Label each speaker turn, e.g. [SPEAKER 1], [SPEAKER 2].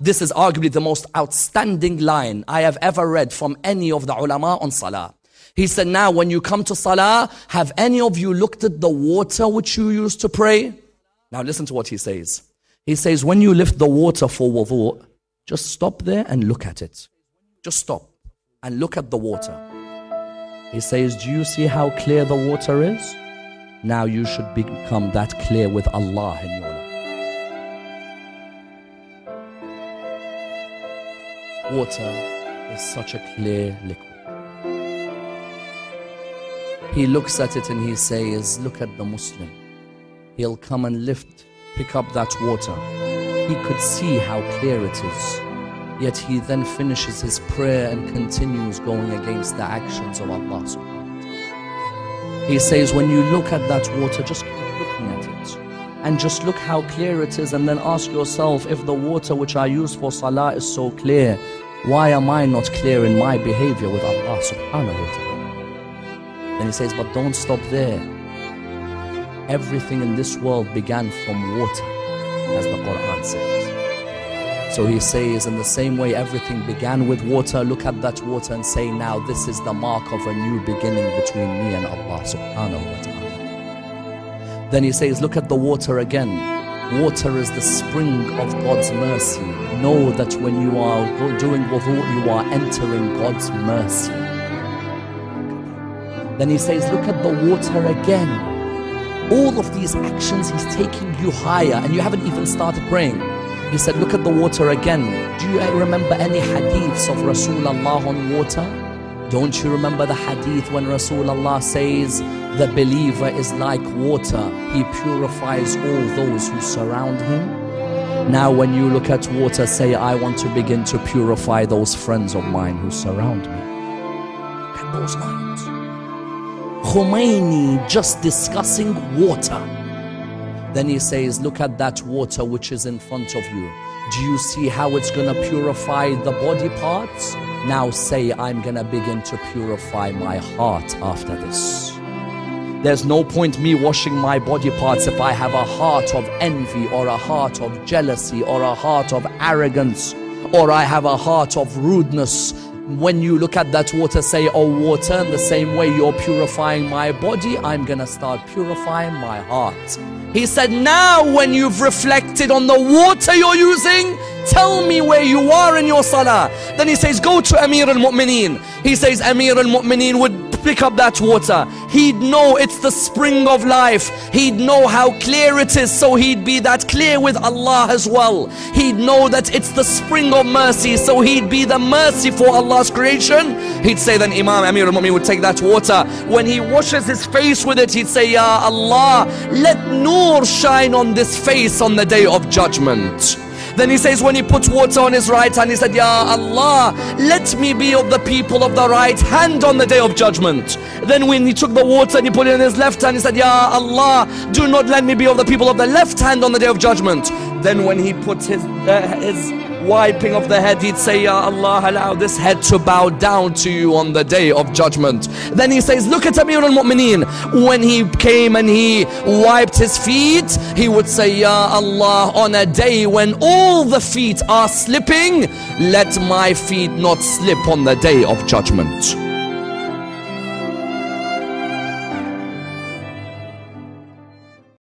[SPEAKER 1] This is arguably the most outstanding line I have ever read from any of the ulama on salah. He said, now when you come to salah, have any of you looked at the water which you used to pray? Now listen to what he says. He says, when you lift the water for wudhu, just stop there and look at it. Just stop and look at the water. He says, do you see how clear the water is? Now you should become that clear with Allah in your life. Water is such a clear liquid. He looks at it and he says, look at the Muslim. He'll come and pick up that water. He could see how clear it is. Yet he then finishes his prayer and continues going against the actions of Allah subhanahu wa ta'ala. He says, when you look at that water, just keep looking at it. And just look how clear it is, and then ask yourself, if the water which I use for salah is so clear, why am I not clear in my behavior with Allah subhanahu wa ta'ala? Then he says, but don't stop there. Everything in this world began from water, as the Quran says. So he says, in the same way everything began with water, look at that water and say, now this is the mark of a new beginning between me and Allah subhanahu wa ta'ala. Then he says, look at the water again. Water is the spring of God's mercy. Know that when you are doing wudhu, you are entering God's mercy. Then he says, look at the water again. All of these actions, he's taking you higher, and you haven't even started praying. He said, look at the water again. Do you remember any hadiths of Rasulullah on water? Don't you remember the hadith when Rasulullah says, the believer is like water. He purifies all those who surround him. Now when you look at water, say, I want to begin to purify those friends of mine who surround me. Look at those lines. Khomeini just discussing water. Then he says, look at that water which is in front of you. Do you see how it's going to purify the body parts? Now say, I'm going to begin to purify my heart after this. There's no point me washing my body parts if I have a heart of envy, or a heart of jealousy, or a heart of arrogance, or I have a heart of rudeness. When you look at that water, say, oh water, in the same way you're purifying my body, I'm gonna start purifying my heart. He said, now when you've reflected on the water you're using, tell me where you are in your salah. Then he says, go to Amir al-Mu'mineen. He says, Amir al-Mu'mineen would pick up that water. He'd know it's the spring of life. He'd know how clear it is, so he'd be that clear with Allah as well. He'd know that it's the spring of mercy, so he'd be the mercy for Allah's creation. He'd say, then Imam Amir al-Mu'mineen would take that water. When he washes his face with it, he'd say, Ya Allah, let nur shine on this face on the day of judgment. Then he says, when he puts water on his right hand, he said, Ya Allah, let me be of the people of the right hand on the day of judgment. Then when he took the water and he put it in his left hand, he said, Ya Allah, do not let me be of the people of the left hand on the day of judgment. Then when he put his wiping of the head, he'd say, Ya Allah, allow this head to bow down to you on the day of judgment. Then he says, look at Amir al-Mu'mineen. When he came and he wiped his feet, he would say, Ya Allah, on a day when all the feet are slipping, let my feet not slip on the day of judgment.